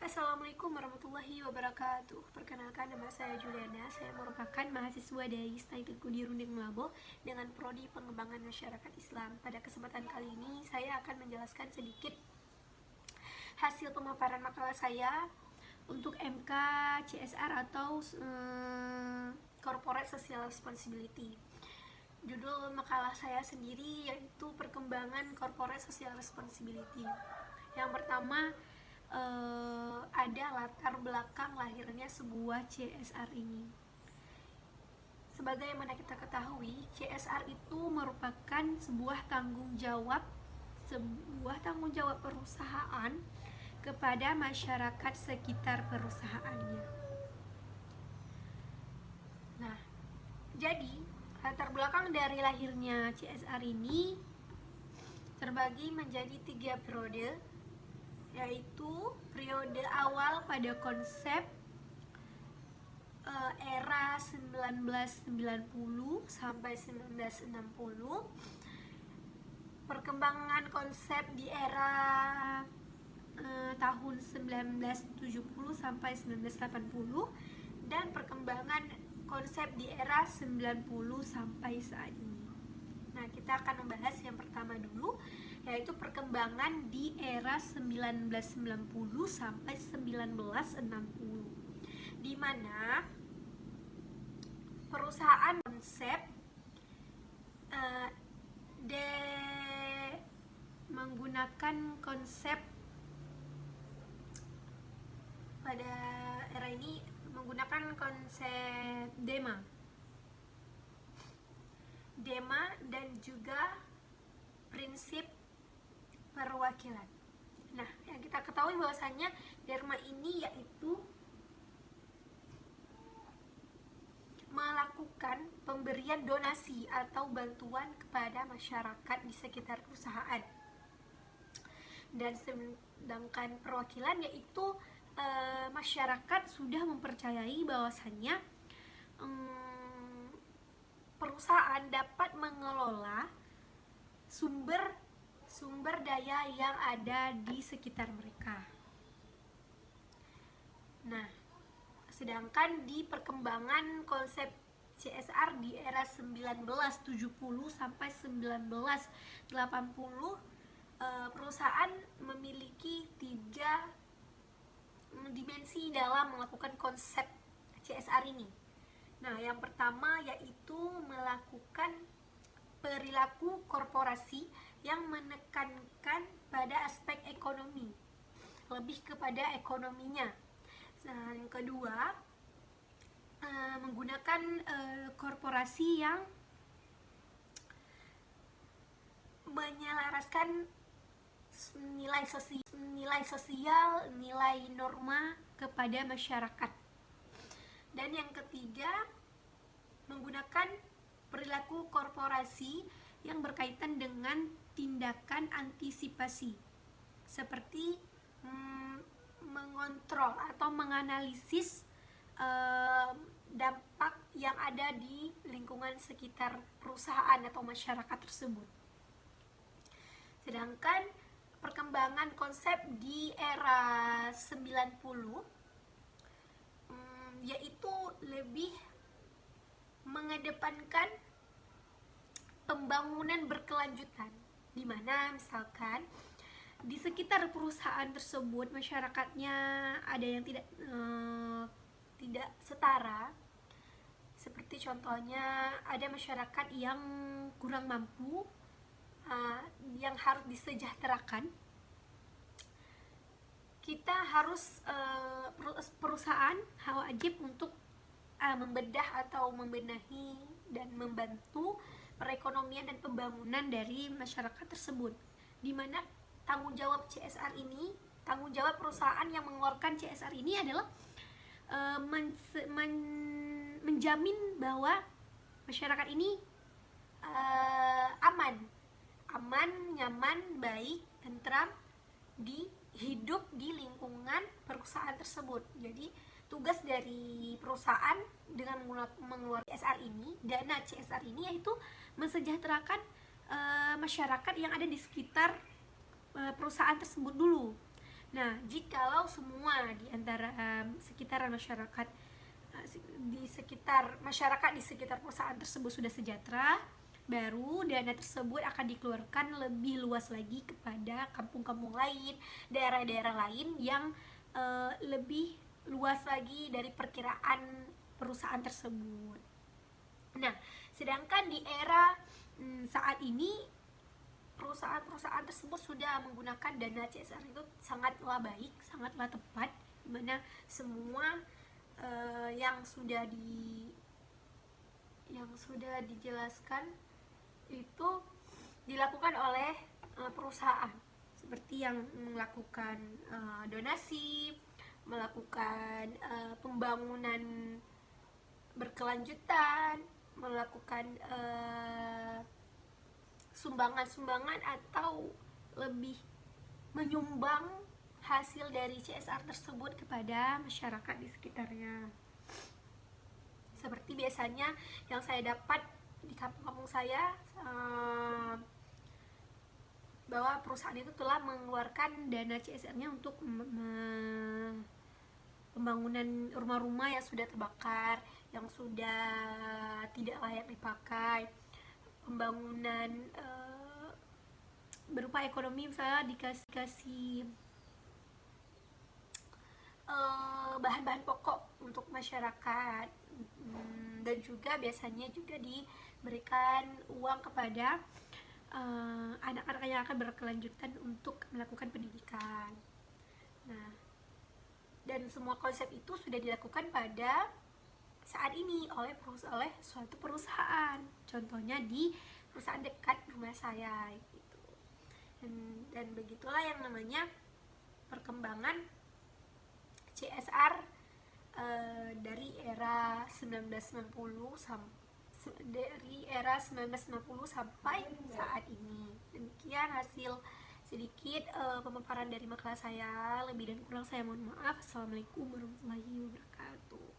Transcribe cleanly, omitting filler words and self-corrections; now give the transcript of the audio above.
Assalamualaikum warahmatullahi wabarakatuh. Perkenalkan, nama saya Juliana. Saya merupakan mahasiswa dari Saitul Kudi Runding Melabo dengan prodi Pengembangan Masyarakat Islam. Pada kesempatan kali ini saya akan menjelaskan sedikit hasil pemaparan makalah saya untuk MK CSR atau Corporate Social Responsibility. Judul makalah saya sendiri yaitu Perkembangan Corporate Social Responsibility. Yang pertama, ada latar belakang lahirnya sebuah CSR ini. Sebagaimana kita ketahui, CSR itu merupakan sebuah tanggung jawab perusahaan kepada masyarakat sekitar perusahaannya. Nah, jadi latar belakang dari lahirnya CSR ini terbagi menjadi 3 periode, yaitu periode awal pada konsep era 1990 sampai 1960, perkembangan konsep di era tahun 1970 sampai 1980, dan perkembangan konsep di era 90 sampai saat ini. Nah, kita akan membahas yang pertama dulu, yaitu perkembangan di era 1990 sampai 1960, di mana perusahaan konsep menggunakan konsep pada era ini menggunakan konsep DEMA dan juga prinsip perwakilan. Nah, yang kita ketahui bahwasanya DEMA ini yaitu melakukan pemberian donasi atau bantuan kepada masyarakat di sekitar perusahaan. Dan sedangkan perwakilan yaitu masyarakat sudah mempercayai bahwasanya perusahaan dapat mengelola sumber daya yang ada di sekitar mereka. Nah, sedangkan di perkembangan konsep CSR di era 1970 sampai 1980, perusahaan memiliki 3 dimensi dalam melakukan konsep CSR ini. Nah, yang pertama yaitu melakukan perilaku korporasi yang menekankan pada aspek ekonomi, lebih kepada ekonominya. Nah, yang kedua, menggunakan korporasi yang menyelaraskan nilai sosial, nilai norma kepada masyarakat. Dan yang ketiga, menggunakan perilaku korporasi yang berkaitan dengan tindakan antisipasi, seperti mengontrol atau menganalisis dampak yang ada di lingkungan sekitar perusahaan atau masyarakat tersebut. Sedangkan perkembangan konsep di era 90 yaitu lebih mengedepankan pembangunan berkelanjutan, di mana misalkan di sekitar perusahaan tersebut masyarakatnya ada yang tidak setara. Seperti contohnya ada masyarakat yang kurang mampu, yang harus disejahterakan. Kita harus perusahaan wajib untuk membedah atau membenahi dan membantu perekonomian dan pembangunan dari masyarakat tersebut, di mana tanggung jawab CSR ini, tanggung jawab perusahaan yang mengeluarkan CSR ini adalah menjamin bahwa masyarakat ini aman, nyaman, baik, tentram hidup di lingkungan perusahaan tersebut. Jadi tugas dari perusahaan dengan mengeluarkan CSR ini, dana CSR ini, yaitu mensejahterakan masyarakat yang ada di sekitar perusahaan tersebut dulu. Nah, jikalau semua di antara sekitaran masyarakat di sekitar masyarakat di sekitar perusahaan tersebut sudah sejahtera, baru dana tersebut akan dikeluarkan lebih luas lagi kepada kampung-kampung lain, daerah-daerah lain yang lebih luas lagi dari perkiraan perusahaan tersebut. Nah, sedangkan di era saat ini perusahaan-perusahaan tersebut sudah menggunakan dana CSR itu sangatlah baik, sangatlah tepat, dimana semua yang sudah dijelaskan itu dilakukan oleh perusahaan, seperti yang melakukan donasi, melakukan pembangunan berkelanjutan, melakukan sumbangan-sumbangan atau lebih menyumbang hasil dari CSR tersebut kepada masyarakat di sekitarnya. Seperti biasanya yang saya dapat di kampung-kampung saya, bahwa perusahaan itu telah mengeluarkan dana CSR-nya untuk pembangunan rumah-rumah yang sudah terbakar, yang sudah tidak layak dipakai, pembangunan berupa ekonomi, misalnya dikasih bahan-bahan pokok untuk masyarakat, dan juga biasanya juga diberikan uang kepada anak-anak yang akan berkelanjutan untuk melakukan pendidikan. Nah, dan semua konsep itu sudah dilakukan pada saat ini oleh suatu perusahaan, contohnya di perusahaan dekat rumah saya gitu. Dan begitulah yang namanya perkembangan CSR dari era 1990 sampai saat ini. Demikian hasil sedikit pemaparan dari makalah saya. Lebih dan kurang saya mohon maaf. Assalamualaikum warahmatullahi wabarakatuh.